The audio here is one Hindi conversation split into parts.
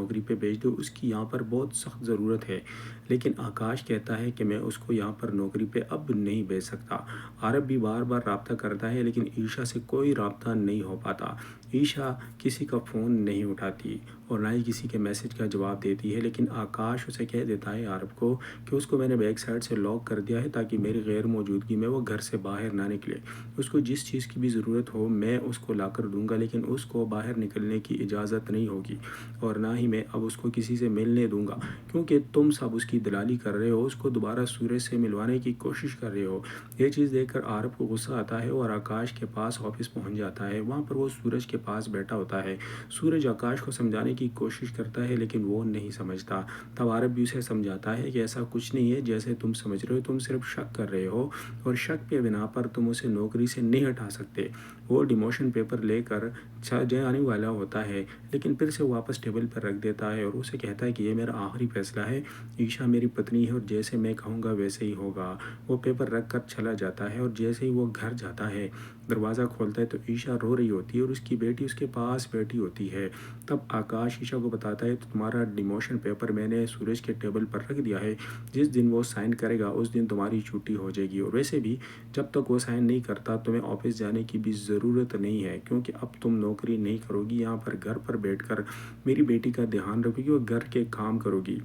नौकरी पे भेज दो, उसकी यहाँ पर बहुत सख्त ज़रूरत है। लेकिन आकाश कहता है कि मैं उसको यहाँ पर नौकरी पे अब नहीं भेज सकता। आरब भी बार बार रब्ता करता है लेकिन ईशा से कोई रब्ता नहीं हो पाता। ईशा किसी का फ़ोन नहीं उठाती और ना ही किसी के मैसेज का जवाब देती है। लेकिन आकाश उसे कह देता है आरब को कि उसको मैंने बैक साइड से लॉक कर दिया है ताकि मेरी गैर मौजूदगी में वो घर से बाहर ना निकले। उसको जिस चीज़ की भी ज़रूरत हो मैं उसको ला कर दूँगा, लेकिन उसको बाहर निकलने की इजाज़त नहीं होगी और ना ही मैं अब उसको किसी से मिलने दूँगा, क्योंकि तुम सब उसकी दलाली कर रहे हो, उसको दोबारा सूरज से मिलवाने की कोशिश कर रहे हो। ये चीज़ देखकर आरब को गुस्सा आता है और आकाश के पास ऑफिस पहुंच जाता है। वहाँ पर वो सूरज के पास बैठा होता है। सूरज आकाश को समझाने की कोशिश करता है लेकिन वो नहीं समझता। तब आरब भी उसे समझाता है कि ऐसा कुछ नहीं है जैसे तुम समझ रहे हो, तुम सिर्फ शक कर रहे हो और शक के बिना पर तुम उसे नौकरी से नहीं हटा सकते। वो डिमोशन पेपर लेकर जाने वाला होता है लेकिन फिर से वापस टेबल पर रख देता है और उसे कहता है कि ये मेरा आखिरी फैसला है। ईशा मेरी पत्नी है और जैसे मैं कहूँगा वैसे ही होगा। वो पेपर रख कर चला जाता है और जैसे ही वो घर जाता है, दरवाज़ा खोलता है तो ईशा रो रही होती है और उसकी बेटी उसके पास बैठी होती है। तब आकाश ईशा को बताता है तो तुम्हारा डिमोशन पेपर मैंने सूरज के टेबल पर रख दिया है, जिस दिन वो साइन करेगा उस दिन तुम्हारी छुट्टी हो जाएगी। और वैसे भी जब तक वो साइन नहीं करता तुम्हें ऑफिस जाने की भी ज़रूरत नहीं है, क्योंकि अब तुम नौकरी नहीं करोगी, यहाँ पर घर पर बैठकर मेरी बेटी का ध्यान रखोगी और घर के काम करोगी।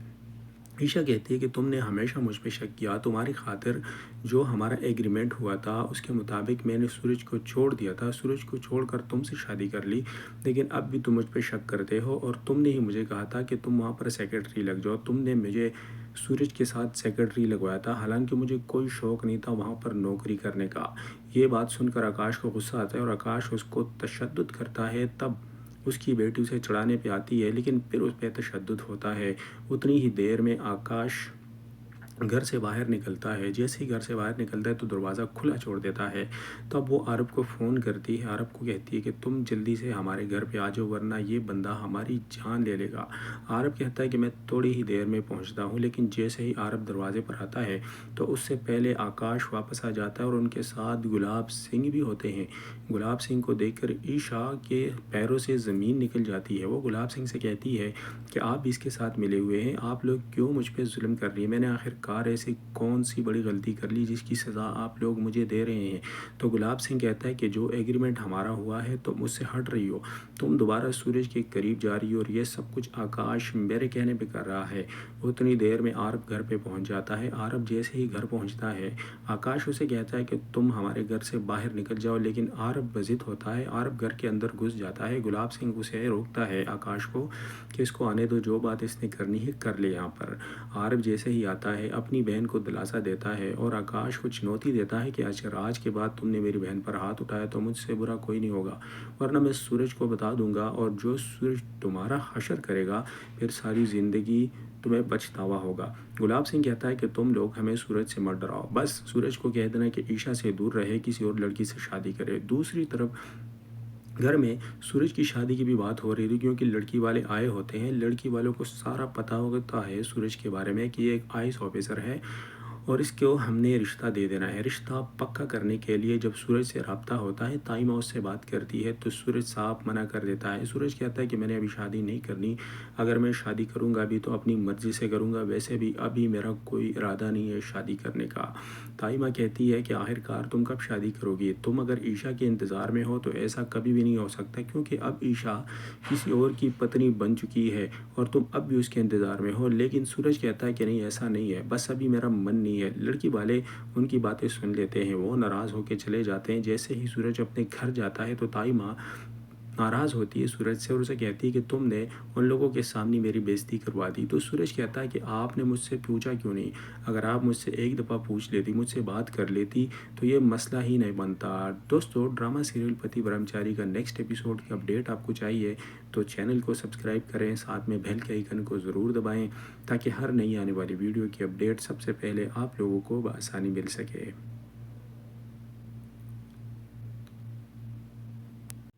ईशा कहती है कि तुमने हमेशा मुझ पे शक किया, तुम्हारी खातिर जो हमारा एग्रीमेंट हुआ था उसके मुताबिक मैंने सूरज को छोड़ दिया था, सूरज को छोड़कर तुमसे शादी कर ली, लेकिन अब भी तुम मुझ पे शक करते हो और तुमने ही मुझे कहा था कि तुम वहाँ पर सेक्रेटरी लग जाओ। तुमने मुझे सूरज के साथ सेक्रेटरी लगवाया था, हालांकि मुझे कोई शौक़ नहीं था वहाँ पर नौकरी करने का। ये बात सुनकर आकाश को गुस्सा आता है और आकाश उसको तशद्दुद करता है। तब उसकी बेटी उसे चढ़ाने पे आती है लेकिन फिर उस पर तशद्दुद होता है। उतनी ही देर में आकाश घर से बाहर निकलता है। जैसे ही घर से बाहर निकलता है तो दरवाज़ा खुला छोड़ देता है। तब वो अरब को फ़ोन करती है, अरब को कहती है कि तुम जल्दी से हमारे घर पे आ जाओ वरना ये बंदा हमारी जान ले लेगा। अरब कहता है कि मैं थोड़ी ही देर में पहुंचता हूँ, लेकिन जैसे ही अरब दरवाजे पर आता है तो उससे पहले आकाश वापस आ जाता है और उनके साथ गुलाब सिंह भी होते हैं। गुलाब सिंह को देखकर ईशा के पैरों से ज़मीन निकल जाती है। वो गुलाब सिंह से कहती है कि आप इसके साथ मिले हुए हैं, आप लोग क्यों मुझ पे जुल्म कर रही है, मैंने आखिरकार ऐसी कौन सी बड़ी गलती कर ली जिसकी सज़ा आप लोग मुझे दे रहे हैं। तो गुलाब सिंह कहता है कि जो एग्रीमेंट हमारा हुआ है तुम मुझसे हट रही हो, तुम दोबारा सूरज के करीब जा रही हो और ये सब कुछ आकाश मेरे कहने पे कर रहा है। उतनी देर में आरब घर पे पहुंच जाता है। आरब जैसे ही घर पहुंचता है आकाश उसे कहता है कि तुम हमारे घर से बाहर निकल जाओ, लेकिन आरब बजिद होता है। आरब घर के अंदर घुस जाता है। गुलाब सिंह उसे रोकता है आकाश को कि इसको आने दो, जो बात इसने करनी है कर ले। यहाँ पर आरब जैसे ही आता है अपनी बहन को दिलासा देता है और आकाश को चुनौती देता है कि अगर आज के बाद तुमने मेरी बहन पर हाथ उठाया तो मुझसे बुरा कोई नहीं होगा, वरना मैं सूरज को बता दूंगा और जो सूरज तुम्हारा हशर करेगा फिर सारी ज़िंदगी तुम्हें पछतावा होगा। गुलाब सिंह कहता है कि तुम लोग हमें सूरज से मत डराओ, बस सूरज को कह देना कि ईशा से दूर रहे, किसी और लड़की से शादी करे। दूसरी तरफ घर में सूरज की शादी की भी बात हो रही थी, क्योंकि लड़की वाले आए होते हैं। लड़की वालों को सारा पता होता है सूरज के बारे में कि ये एक आईएएस ऑफिसर है और इसको हमने रिश्ता दे देना है। रिश्ता पक्का करने के लिए जब सूरज से रब्ता होता है, ताइमा उससे बात करती है तो सूरज साफ मना कर देता है। सूरज कहता है कि मैंने अभी शादी नहीं करनी, अगर मैं शादी करूँगा भी तो अपनी मर्ज़ी से करूँगा, वैसे भी अभी मेरा कोई इरादा नहीं है शादी करने का। ताइमा कहती है कि आखिरकार तुम कब शादी करोगी, तुम अगर ईशा के इंतज़ार में हो तो ऐसा कभी भी नहीं हो सकता, क्योंकि अब ईशा किसी और की पत्नी बन चुकी है और तुम अब भी उसके इंतज़ार में हो। लेकिन सूरज कहता है कि नहीं, ऐसा नहीं है, बस अभी मेरा मन नहीं है। लड़की वाले उनकी बातें सुन लेते हैं, वो नाराज़ होकर चले जाते हैं। जैसे ही सूरज अपने घर जाता है तो ताइमा नाराज़ होती है सूरज से और उसे कहती है कि तुमने उन लोगों के सामने मेरी बेइज्जती करवा दी। तो सूरज कहता है कि आपने मुझसे पूछा क्यों नहीं, अगर आप मुझसे एक दफ़ा पूछ लेती, मुझसे बात कर लेती तो ये मसला ही नहीं बनता। दोस्तों, ड्रामा सीरियल पति ब्रह्मचारी का नेक्स्ट एपिसोड की अपडेट आपको चाहिए तो चैनल को सब्सक्राइब करें, साथ में बेल के आइकन को ज़रूर दबाएं ताकि हर नई आने वाली वीडियो की अपडेट सबसे पहले आप लोगों को बआसानी मिल सके।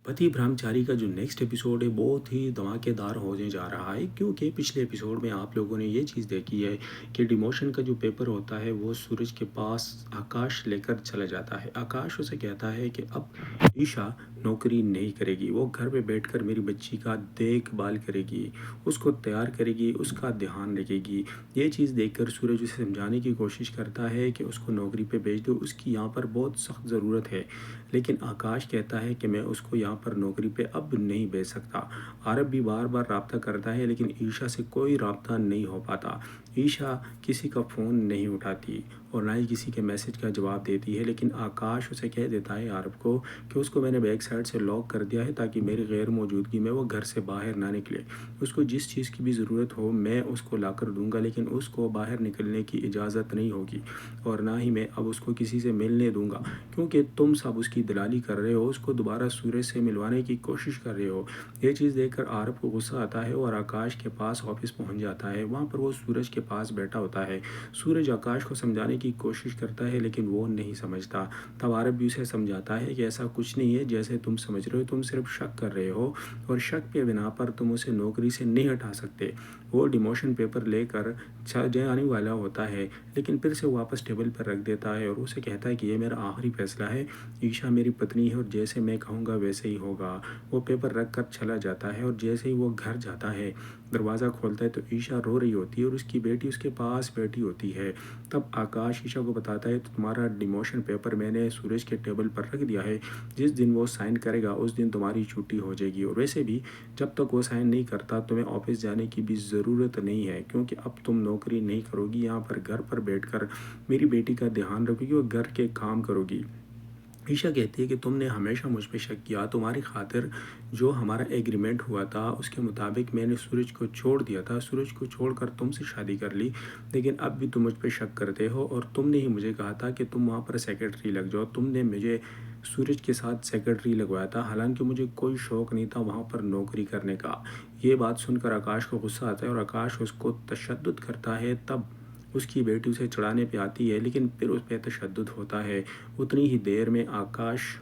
पति ब्रह्मचारी का जो नेक्स्ट एपिसोड है बहुत ही धमाकेदार होने जा रहा है, क्योंकि पिछले एपिसोड में आप लोगों ने ये चीज़ देखी है कि डिमोशन का जो पेपर होता है वो सूरज के पास आकाश लेकर चला जाता है। आकाश उसे कहता है कि अब ईशा नौकरी नहीं करेगी, वो घर पे बैठकर मेरी बच्ची का देखभाल करेगी, उसको तैयार करेगी, उसका ध्यान रखेगी। ये चीज़ देखकर सूरज उसे समझाने की कोशिश करता है कि उसको नौकरी पे भेज दो, उसकी यहाँ पर बहुत सख्त ज़रूरत है। लेकिन आकाश कहता है कि मैं उसको यहाँ पर नौकरी पे अब नहीं भेज सकता। आरब भी बार बार रब्ता करता है लेकिन ईशा से कोई रब्ता नहीं हो पाता। ईशा किसी का फ़ोन नहीं उठाती और ना ही किसी के मैसेज का जवाब देती है, लेकिन आकाश उसे कह देता है आरब को कि उसको मैंने बैक साइड से लॉक कर दिया है ताकि मेरी गैर मौजूदगी में वो घर से बाहर ना निकले। उसको जिस चीज़ की भी ज़रूरत हो मैं उसको ला कर दूँगा, लेकिन उसको बाहर निकलने की इजाज़त नहीं होगी और ना ही मैं अब उसको किसी से मिलने दूँगा, क्योंकि तुम सब उसकी दलाली कर रहे हो, उसको दोबारा सूरज से मिलवाने की कोशिश कर रहे हो। ये चीज़ देखकर आरब को गुस्सा आता है और आकाश के पास ऑफिस पहुंच जाता है। वहाँ पर वो सूरज के पास बैठा होता है। सूरज आकाश को समझाने की कोशिश करता है लेकिन वो नहीं समझता। तब आरब भी उसे समझाता है कि ऐसा कुछ नहीं है जैसे तुम समझ रहे हो, तुम सिर्फ शक कर रहे हो और शक के बिना पर तुम उसे नौकरी से नहीं हटा सकते। वो डिमोशन पेपर लेकर जाने वाला होता है लेकिन फिर से वापस टेबल पर रख देता है और उसे कहता है कि ये मेरा आखिरी फैसला है, ईशा मेरी पत्नी है और जैसे मैं कहूँगा वैसे ही होगा। वो पेपर रख कर चला जाता है और जैसे ही वो घर जाता है दरवाज़ा खोलता है तो ईशा रो रही होती है और उसकी बेटी उसके पास बैठी होती है। तब आकाश ईशा को बताता है तो तुम्हारा डिमोशन पेपर मैंने सूरज के टेबल पर रख दिया है, जिस दिन वो साइन करेगा उस दिन तुम्हारी छुट्टी हो जाएगी और वैसे भी जब तक वो साइन नहीं करता तुम्हें ऑफिस जाने की भी ज़रूरत नहीं है, क्योंकि अब तुम नौकरी नहीं करोगी, यहाँ पर घर पर बैठकर मेरी बेटी का ध्यान रखोगी और घर के काम करोगी। ईशा कहती है कि तुमने हमेशा मुझ पे शक किया, तुम्हारी खातिर जो हमारा एग्रीमेंट हुआ था उसके मुताबिक मैंने सूरज को छोड़ दिया था, सूरज को छोड़कर तुमसे शादी कर ली, लेकिन अब भी तुम मुझ पे शक करते हो और तुमने ही मुझे कहा था कि तुम वहाँ पर सेक्रेटरी लग जाओ। तुमने मुझे सूरज के साथ सेक्रेटरी लगवाया था, हालांकि मुझे कोई शौक़ नहीं था वहाँ पर नौकरी करने का। ये बात सुनकर आकाश को गुस्सा आता है और आकाश उसको तशद्दुद करता है। तब उसकी बेटी उसे चढ़ाने पे आती है लेकिन फिर उस पर तशद्दुद होता है। उतनी ही देर में आकाश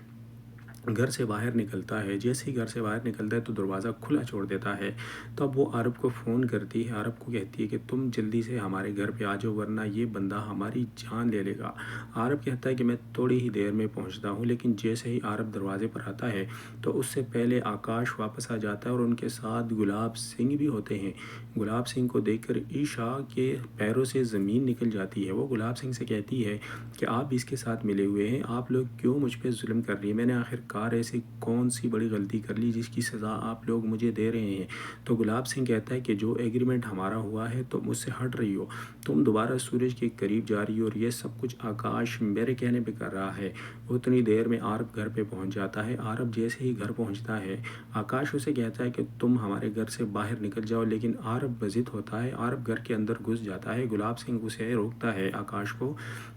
घर से बाहर निकलता है। जैसे ही घर से बाहर निकलता है तो दरवाज़ा खुला छोड़ देता है। तब वो अरब को फ़ोन करती है, अरब को कहती है कि तुम जल्दी से हमारे घर पे आ जाओ वरना ये बंदा हमारी जान ले लेगा। अरब कहता है कि मैं थोड़ी ही देर में पहुंचता हूँ, लेकिन जैसे ही अरब दरवाजे पर आता है तो उससे पहले आकाश वापस आ जाता है और उनके साथ गुलाब सिंह भी होते हैं। गुलाब सिंह को देखकर ईशा के पैरों से ज़मीन निकल जाती है। वो गुलाब सिंह से कहती है कि आप इसके साथ मिले हुए हैं, आप लोग क्यों मुझ पर जुल्म कर रही है, मैंने आखिरकार ऐसी कौन सी बड़ी गलती कर ली जिसकी सज़ा आप लोग मुझे दे रहे हैं। तो गुलाब सिंह कहता है कि जो एग्रीमेंट हमारा हुआ है तुम मुझसे हट रही हो, तुम दोबारा सूरज के करीब जा रही हो और ये सब कुछ आकाश मेरे कहने पे कर रहा है। उतनी देर में आरब घर पे पहुंच जाता है। आरब जैसे ही घर पहुंचता है आकाश उसे कहता है कि तुम हमारे घर से बाहर निकल जाओ, लेकिन आरब बजिद होता है। आरब घर के अंदर घुस जाता है। गुलाब सिंह उसे रोकता है आकाश को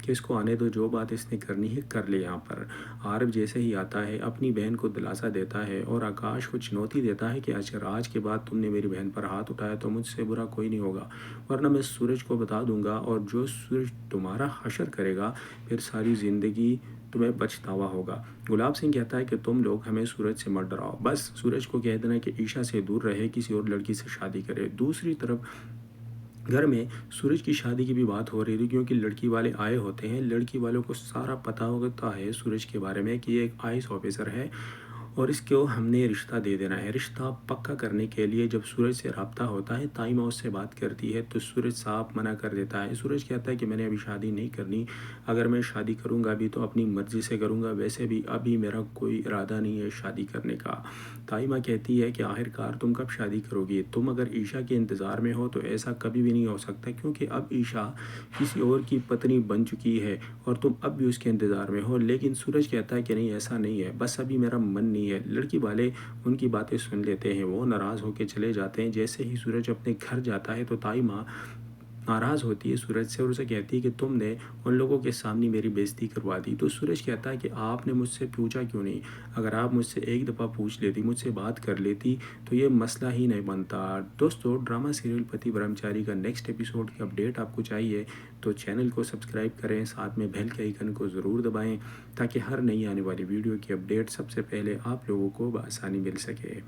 कि इसको आने दो, जो बात इसने करनी है कर ले। यहाँ पर आरब जैसे ही आता है अपनी बहन को दिलासा देता है और आकाश को चुनौती देता है कि अगर आज के बाद तुमने मेरी बहन पर हाथ उठाया तो मुझसे बुरा कोई नहीं होगा, वरना मैं सूरज को बता दूंगा और जो सूरज तुम्हारा हशर करेगा फिर सारी ज़िंदगी तुम्हें पछतावा होगा। गुलाब सिंह कहता है कि तुम लोग हमें सूरज से मत डराओ, बस सूरज को कह देना कि ईशा से दूर रहे, किसी और लड़की से शादी करे। दूसरी तरफ घर में सूरज की शादी की भी बात हो रही थी, क्योंकि लड़की वाले आए होते हैं। लड़की वालों को सारा पता होता है सूरज के बारे में कि ये एक आईएएस ऑफिसर है और इसको हमने रिश्ता दे देना है। रिश्ता पक्का करने के लिए जब सूरज से रब्ता होता है, ताइमा उससे बात करती है तो सूरज साफ मना कर देता है। सूरज कहता है कि मैंने अभी शादी नहीं करनी, अगर मैं शादी करूँगा भी तो अपनी मर्ज़ी से करूँगा, वैसे भी अभी मेरा कोई इरादा नहीं है शादी करने का। ताइमा कहती है कि आखिरकार तुम कब शादी करोगी, तुम अगर ईशा के इंतज़ार में हो तो ऐसा कभी भी नहीं हो सकता, क्योंकि अब ईशा किसी और की पत्नी बन चुकी है और तुम अब भी उसके इंतज़ार में हो। लेकिन सूरज कहता है कि नहीं, ऐसा नहीं है, बस अभी मेरा मन नहीं है। लड़की वाले उनकी बातें सुन लेते हैं, वो नाराज़ होकर चले जाते हैं। जैसे ही सूरज अपने घर जाता है तो ताइमा नाराज़ होती है सूरज से और उसे कहती है कि तुमने उन लोगों के सामने मेरी बेइज्जती करवा दी। तो सूरज कहता है कि आपने मुझसे पूछा क्यों नहीं? अगर आप मुझसे एक दफ़ा पूछ लेती, मुझसे बात कर लेती तो ये मसला ही नहीं बनता। दोस्तों, ड्रामा सीरियल पति ब्रह्मचारी का नेक्स्ट एपिसोड की अपडेट आपको चाहिए तो चैनल को सब्सक्राइब करें, साथ में बेल के आइकन को ज़रूर दबाएं ताकि हर नई आने वाली वीडियो की अपडेट सबसे पहले आप लोगों को बआसानी मिल सके।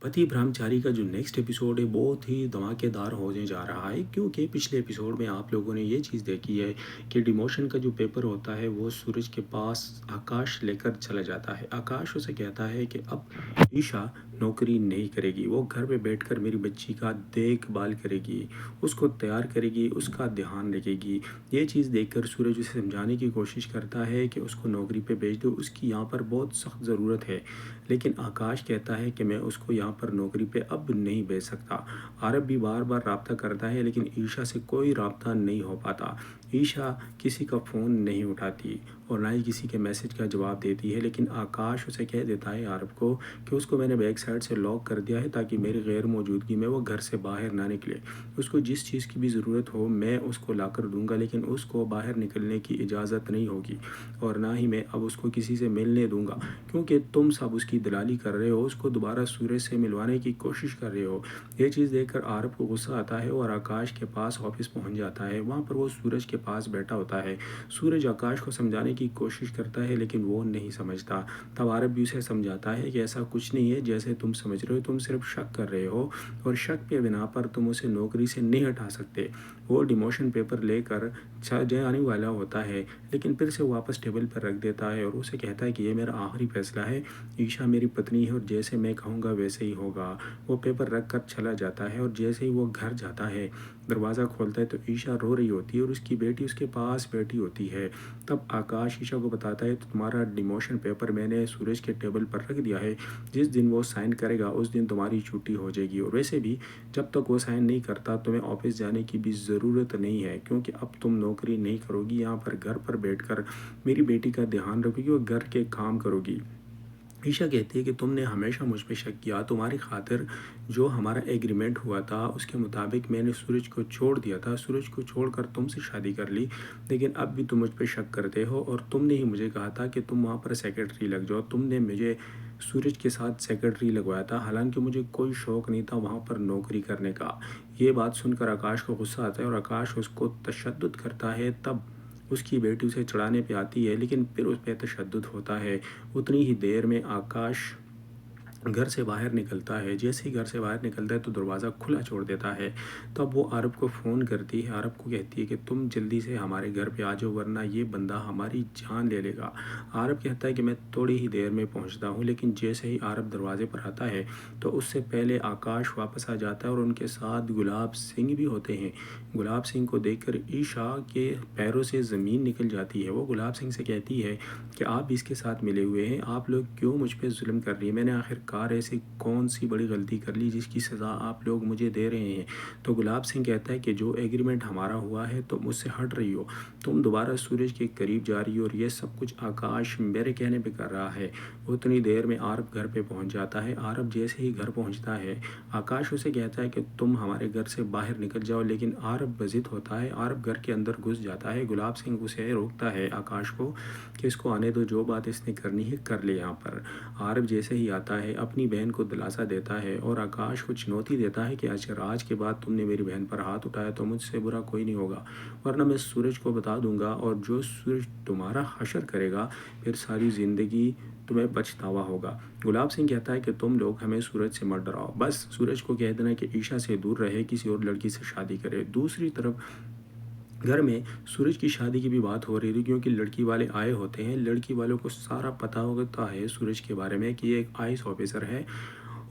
पति ब्रह्मचारी का जो नेक्स्ट एपिसोड है बहुत ही धमाकेदार होने जा रहा है, क्योंकि पिछले एपिसोड में आप लोगों ने ये चीज़ देखी है कि डिमोशन का जो पेपर होता है वो सूरज के पास आकाश लेकर चला जाता है। आकाश उसे कहता है कि अब ईशा नौकरी नहीं करेगी, वो घर पे बैठकर मेरी बच्ची का देखभाल करेगी, उसको तैयार करेगी, उसका ध्यान रखेगी। ये चीज़ देखकर सूरज उसे समझाने की कोशिश करता है कि उसको नौकरी पे भेज दो, उसकी यहाँ पर बहुत सख्त ज़रूरत है। लेकिन आकाश कहता है कि मैं उसको यहाँ पर नौकरी पे अब नहीं भेज सकता। आरब भी बार बार राब्ता करता है लेकिन ईशा से कोई राब्ता नहीं हो पाता। ईशा किसी का फ़ोन नहीं उठाती और ना ही किसी के मैसेज का जवाब देती है, लेकिन आकाश उसे कह देता है आरब को कि उसको मैंने बैक साइड से लॉक कर दिया है ताकि मेरी गैर मौजूदगी में वो घर से बाहर ना निकले। उसको जिस चीज़ की भी ज़रूरत हो मैं उसको ला कर दूँगा, लेकिन उसको बाहर निकलने की इजाज़त नहीं होगी और ना ही मैं अब उसको किसी से मिलने दूँगा, क्योंकि तुम सब उसकी दलाली कर रहे हो, उसको दोबारा सूरज से मिलवाने की कोशिश कर रहे हो। ये चीज़ देखकर आरब को गुस्सा आता है और आकाश के पास ऑफिस पहुंच जाता है। वहाँ पर वो सूरज के पास बैठा होता है। सूरज आकाश को समझाने की कोशिश करता है लेकिन वो नहीं समझता। तब आरब भी उसे समझाता है कि ऐसा कुछ नहीं है जैसे तुम समझ रहे हो, तुम सिर्फ शक कर रहे हो और शक के बिना पर तुम उसे नौकरी से नहीं हटा सकते। वो डिमोशन पेपर लेकर जाने वाला होता है लेकिन फिर से वापस टेबल पर रख देता है और उसे कहता है कि ये मेरा आखिरी फैसला है, ईशा मेरी पत्नी है और जैसे मैं कहूँगा वैसे ही होगा। वो पेपर रख कर चला जाता है और जैसे ही वो घर जाता है, दरवाज़ा खोलता है तो ईशा रो रही होती है और उसकी बेटी उसके पास बैठी होती है। तब आकाश ईशा को बताता है तो तुम्हारा डिमोशन पेपर मैंने सूरज के टेबल पर रख दिया है, जिस दिन वो साइन करेगा उस दिन तुम्हारी छुट्टी हो जाएगी और वैसे भी जब तक वो साइन नहीं करता तुम्हें ऑफिस जाने की भी ज़रूरत नहीं है, क्योंकि अब तुम नौकरी नहीं करोगी, यहाँ पर घर पर बैठकर मेरी बेटी का ध्यान रखोगी और घर के काम करोगी। ईशा कहती है कि तुमने हमेशा मुझ पे शक किया, तुम्हारी खातिर जो हमारा एग्रीमेंट हुआ था उसके मुताबिक मैंने सूरज को छोड़ दिया था, सूरज को छोड़कर तुमसे शादी कर ली, लेकिन अब भी तुम मुझ पे शक करते हो और तुमने ही मुझे कहा था कि तुम वहाँ पर सेक्रेटरी लग जाओ। तुमने मुझे सूरज के साथ सेक्रेटरी लगवाया था, हालांकि मुझे कोई शौक़ नहीं था वहाँ पर नौकरी करने का। ये बात सुनकर आकाश को गुस्सा आता है और आकाश उसको तशद्दुद करता है। तब उसकी बेटी उसे चढ़ाने पे आती है लेकिन फिर उस पर तशद्दुद होता है। उतनी ही देर में आकाश घर से बाहर निकलता है। जैसे ही घर से बाहर निकलता है तो दरवाज़ा खुला छोड़ देता है। तब वो आरब को फ़ोन करती है, आरब को कहती है कि तुम जल्दी से हमारे घर पे आ जाओ वरना ये बंदा हमारी जान ले लेगा। आरब कहता है कि मैं थोड़ी ही देर में पहुंचता हूं, लेकिन जैसे ही आरब दरवाजे पर आता है तो उससे पहले आकाश वापस आ जाता है और उनके साथ गुलाब सिंह भी होते हैं। गुलाब सिंह को देखकर ईशा के पैरों से ज़मीन निकल जाती है। वो गुलाब सिंह से कहती है कि आप इसके साथ मिले हुए हैं, आप लोग क्यों मुझ पर जुल्म कर रही है, मैंने आखिरकार ऐसी कौन सी बड़ी गलती कर ली जिसकी सज़ा आप लोग मुझे दे रहे हैं। तो गुलाब सिंह कहता है कि जो एग्रीमेंट हमारा हुआ है तुम मुझसे हट रही हो, तुम दोबारा सूरज के करीब जा रही हो और ये सब कुछ आकाश मेरे कहने पे कर रहा है। उतनी देर में आरब घर पे पहुंच जाता है। आरब जैसे ही घर पहुंचता है आकाश उसे कहता है कि तुम हमारे घर से बाहर निकल जाओ, लेकिन आरब बजिद होता है। आरब घर के अंदर घुस जाता है। गुलाब सिंह उसे रोकता है आकाश को कि इसको आने दो, जो बात इसने करनी है कर ले। यहाँ पर आरब जैसे ही आता है अपनी बहन को दिलासा देता है और आकाश को चुनौती देता है कि अगर आज के बाद तुमने मेरी बहन पर हाथ उठाया तो मुझसे बुरा कोई नहीं होगा, वरना मैं सूरज को बता दूंगा और जो सूरज तुम्हारा हशर करेगा फिर सारी ज़िंदगी तुम्हें पछतावा होगा। गुलाब सिंह कहता है कि तुम लोग हमें सूरज से मत डराओ, बस सूरज को कह देना कि ईशा से दूर रहे, किसी और लड़की से शादी करे। दूसरी तरफ घर में सूरज की शादी की भी बात हो रही थी, क्योंकि लड़की वाले आए होते हैं। लड़की वालों को सारा पता होता है सूरज के बारे में कि ये एक आईएएस ऑफिसर है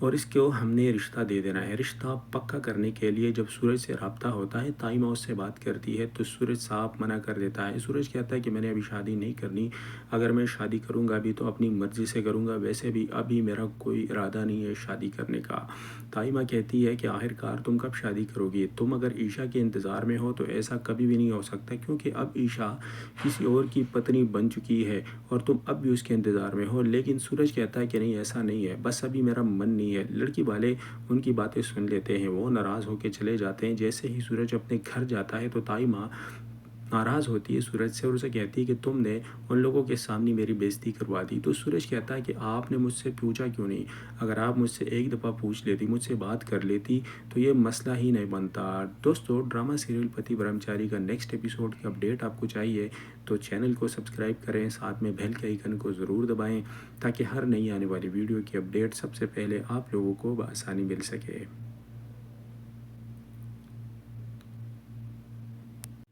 और इसको हमने रिश्ता दे देना है। रिश्ता पक्का करने के लिए जब सूरज से रब्ता होता है, ताइमा उससे बात करती है तो सूरज साफ मना कर देता है। सूरज कहता है कि मैंने अभी शादी नहीं करनी, अगर मैं शादी करूँगा भी तो अपनी मर्ज़ी से करूँगा, वैसे भी अभी मेरा कोई इरादा नहीं है शादी करने का। ताइमा कहती है कि आखिरकार तुम कब शादी करोगी, तुम अगर ईशा के इंतज़ार में हो तो ऐसा कभी भी नहीं हो सकता, क्योंकि अब ईशा किसी और की पत्नी बन चुकी है और तुम अब भी उसके इंतज़ार में हो। लेकिन सूरज कहता है कि नहीं, ऐसा नहीं है, बस अभी मेरा मन नहीं नहीं है। लड़की वाले उनकी बातें सुन लेते हैं, वो नाराज़ होकर चले जाते हैं। जैसे ही सूरज अपने घर जाता है तो ताई माँ नाराज़ होती है सूरज से और उसे कहती है कि तुमने उन लोगों के सामने मेरी बेइज्जती करवा दी। तो सूरज कहता है कि आपने मुझसे पूछा क्यों नहीं? अगर आप मुझसे एक दफ़ा पूछ लेती, मुझसे बात कर लेती तो ये मसला ही नहीं बनता। दोस्तों, ड्रामा सीरियल पति ब्रह्मचारी का नेक्स्ट एपिसोड की अपडेट आपको चाहिए तो चैनल को सब्सक्राइब करें, साथ में बेल के आइकन को ज़रूर दबाएं ताकि हर नई आने वाली वीडियो की अपडेट सबसे पहले आप लोगों को बआसानी मिल सके।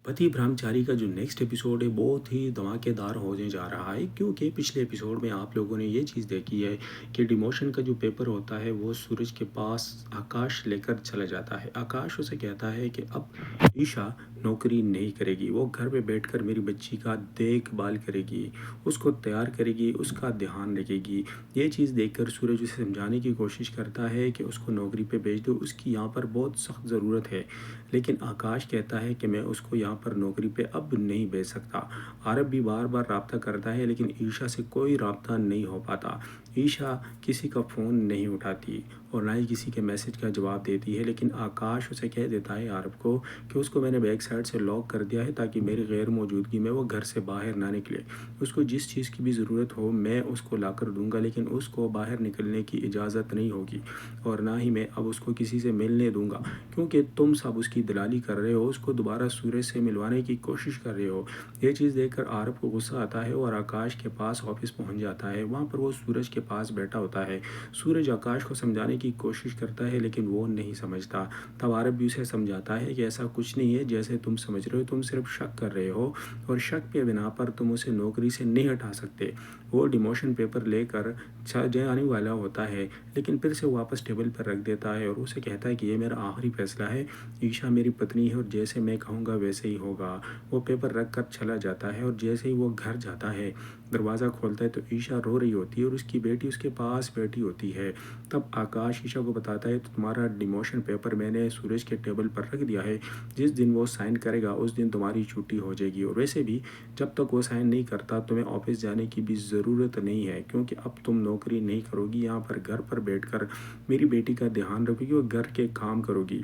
पति ब्रह्मचारी का जो नेक्स्ट एपिसोड है बहुत ही धमाकेदार होने जा रहा है, क्योंकि पिछले एपिसोड में आप लोगों ने ये चीज़ देखी है कि डिमोशन का जो पेपर होता है वो सूरज के पास आकाश लेकर चला जाता है। आकाश उसे कहता है कि अब ईशा नौकरी नहीं करेगी, वो घर पे बैठकर मेरी बच्ची का देखभाल करेगी, उसको तैयार करेगी, उसका ध्यान रखेगी। ये चीज़ देखकर सूरज उसे समझाने की कोशिश करता है कि उसको नौकरी पे भेज दो, उसकी यहाँ पर बहुत सख्त ज़रूरत है। लेकिन आकाश कहता है कि मैं उसको यहाँ पर नौकरी पे अब नहीं भेज सकता। आरब भी बार बार रब्ता करता है लेकिन ईशा से कोई रब्ता नहीं हो पाता। ईशा किसी का फ़ोन नहीं उठाती और ना ही किसी के मैसेज का जवाब देती है। लेकिन आकाश उसे कह देता है आरब को कि उसको मैंने बैक साइड से लॉक कर दिया है ताकि मेरी गैर मौजूदगी में वो घर से बाहर ना निकले। उसको जिस चीज़ की भी ज़रूरत हो मैं उसको ला कर दूँगा, लेकिन उसको बाहर निकलने की इजाज़त नहीं होगी और ना ही मैं अब उसको किसी से मिलने दूँगा, क्योंकि तुम सब उसकी दलाली कर रहे हो, उसको दोबारा सूरज से मिलवाने की कोशिश कर रहे हो। ये चीज़ देखकर आरब को गुस्सा आता है और आकाश के पास ऑफिस पहुंच जाता है। वहाँ पर वो सूरज के पास बैठा होता है। सूरज आकाश को समझाने की कोशिश करता है लेकिन वो नहीं समझता। तब आरब भी उसे समझाता है कि ऐसा कुछ नहीं है जैसे तुम समझ रहे हो, तुम सिर्फ शक कर रहे हो और शक के बिना पर तुम उसे नौकरी से नहीं हटा सकते। वो डिमोशन पेपर लेकर जाने वाला होता है लेकिन फिर से वो वापस टेबल पर रख देता है और उसे कहता है कि ये मेरा आखिरी फैसला है, ईशा मेरी पत्नी है और जैसे मैं कहूँगा वैसे ही होगा। वो पेपर रख कर चला जाता है और जैसे ही वो घर जाता है, दरवाज़ा खोलता है तो ईशा रो रही होती है और उसकी बेटी उसके पास बैठी होती है। तब आकाश ईशा को बताता है तो तुम्हारा डिमोशन पेपर मैंने सूरज के टेबल पर रख दिया है, जिस दिन वो साइन करेगा उस दिन तुम्हारी छुट्टी हो जाएगी और वैसे भी जब तक वो साइन नहीं करता तुम्हें ऑफिस जाने की भी ज़रूरत नहीं है, क्योंकि अब तुम नौकरी नहीं करोगी, यहाँ पर घर पर बैठकर मेरी बेटी का ध्यान रखोगी और घर के काम करोगी।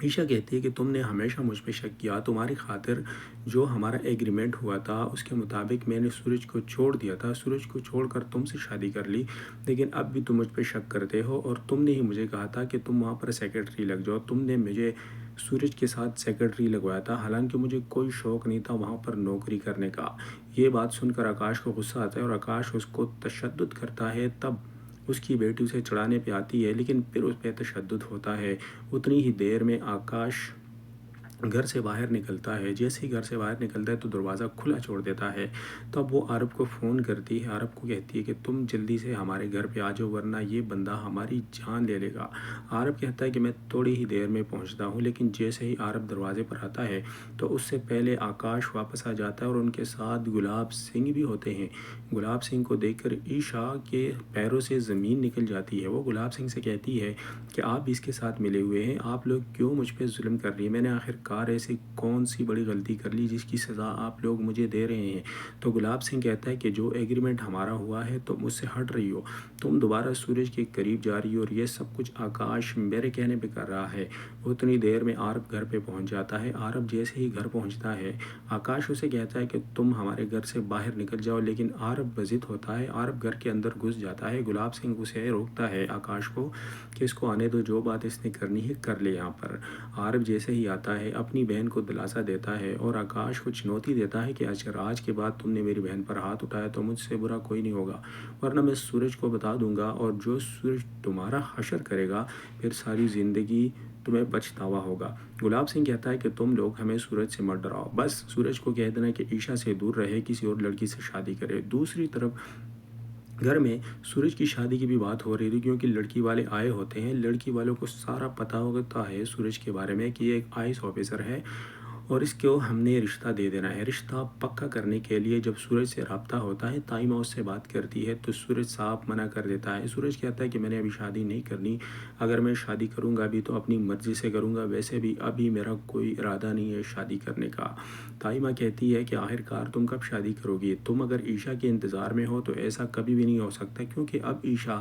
ईशा कहती है कि तुमने हमेशा मुझ पे शक किया, तुम्हारी खातिर जो हमारा एग्रीमेंट हुआ था उसके मुताबिक मैंने सूरज को छोड़ दिया था, सूरज को छोड़कर तुमसे शादी कर ली, लेकिन अब भी तुम मुझ पे शक करते हो और तुमने ही मुझे कहा था कि तुम वहाँ पर सेक्रेटरी लग जाओ। तुमने मुझे सूरज के साथ सेक्रेटरी लगवाया था, हालांकि मुझे कोई शौक़ नहीं था वहाँ पर नौकरी करने का। ये बात सुनकर आकाश को गुस्सा आता है और आकाश उसको तशद्दुद करता है। तब उसकी बेटी उसे चढ़ाने पे आती है लेकिन फिर उस पर तशद्दुद होता है। उतनी ही देर में आकाश घर से बाहर निकलता है। जैसे ही घर से बाहर निकलता है तो दरवाज़ा खुला छोड़ देता है। तब वो अरब को फ़ोन करती है, अरब को कहती है कि तुम जल्दी से हमारे घर पे आ जाओ वरना ये बंदा हमारी जान ले लेगा। अरब कहता है कि मैं थोड़ी ही देर में पहुंचता हूँ, लेकिन जैसे ही अरब दरवाजे पर आता है तो उससे पहले आकाश वापस आ जाता है और उनके साथ गुलाब सिंह भी होते हैं। गुलाब सिंह को देखकर ईशा के पैरों से ज़मीन निकल जाती है। वो गुलाब सिंह से कहती है कि आप भी इसके साथ मिले हुए हैं, आप लोग क्यों मुझ पर जुल्म कर रही है, मैंने आखिरकार ऐसी कौन सी बड़ी गलती कर ली जिसकी सज़ा आप लोग मुझे दे रहे हैं। तो गुलाब सिंह कहता है कि जो एग्रीमेंट हमारा हुआ है तुम मुझसे हट रही हो, तुम दोबारा सूरज के करीब जा रही हो और ये सब कुछ आकाश मेरे कहने पे कर रहा है। उतनी देर में आरब घर पे पहुंच जाता है। आरब जैसे ही घर पहुंचता है आकाश उसे कहता है कि तुम हमारे घर से बाहर निकल जाओ, लेकिन आरब जिद होता है, आरब घर के अंदर घुस जाता है। गुलाब सिंह उसे रोकता है आकाश को कि इसको आने दो, जो बात इसने करनी है कर ले। यहाँ पर आरब जैसे ही आता है अपनी बहन को दिलासा देता है और आकाश को चुनौती देता है कि अगर आज के बाद तुमने मेरी बहन पर हाथ उठाया तो मुझसे बुरा कोई नहीं होगा, वरना मैं सूरज को बता दूंगा और जो सूरज तुम्हारा हशर करेगा फिर सारी ज़िंदगी तुम्हें पछतावा होगा। गुलाब सिंह कहता है कि तुम लोग हमें सूरज से मत डराओ, बस सूरज को कह देना कि ईशा से दूर रहे, किसी और लड़की से शादी करे। दूसरी तरफ घर में सूरज की शादी की भी बात हो रही थी, क्योंकि लड़की वाले आए होते हैं। लड़की वालों को सारा पता होता है सूरज के बारे में कि ये एक आईएएस ऑफिसर है और इसको हमने रिश्ता दे देना है। रिश्ता पक्का करने के लिए जब सूरज से रब्ता होता है, ताइमा उससे बात करती है तो सूरज साफ मना कर देता है। सूरज कहता है कि मैंने अभी शादी नहीं करनी, अगर मैं शादी करूँगा भी तो अपनी मर्ज़ी से करूँगा, वैसे भी अभी मेरा कोई इरादा नहीं है शादी करने का। ताइमा कहती है कि आखिरकार तुम कब शादी करोगी? तुम अगर ईशा के इंतज़ार में हो तो ऐसा कभी भी नहीं हो सकता, क्योंकि अब ईशा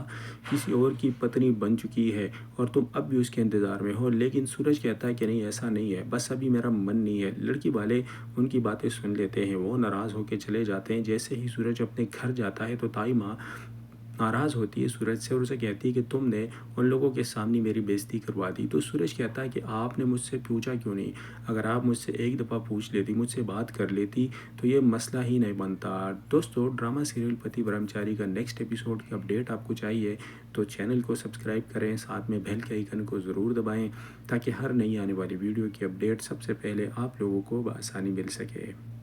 किसी और की पत्नी बन चुकी है और तुम अब भी उसके इंतज़ार में हो। लेकिन सूरज कहता है कि नहीं, ऐसा नहीं है, बस अभी मेरा मन नहीं है। लड़की वाले उनकी बातें सुन लेते हैं, वो नाराज़ होकर चले जाते हैं। जैसे ही सूरज अपने घर जाता है तो ताइमा नाराज़ होती है सूरज से और उसे कहती है कि तुमने उन लोगों के सामने मेरी बेइज्जती करवा दी। तो सूरज कहता है कि आपने मुझसे पूछा क्यों नहीं? अगर आप मुझसे एक दफ़ा पूछ लेती, मुझसे बात कर लेती तो ये मसला ही नहीं बनता। दोस्तों, ड्रामा सीरियल पति ब्रह्मचारी का नेक्स्ट एपिसोड की अपडेट आपको चाहिए तो चैनल को सब्सक्राइब करें, साथ में बेल के आइकन को ज़रूर दबाएँ ताकि हर नई आने वाली वीडियो की अपडेट सबसे पहले आप लोगों को बआसानी मिल सके।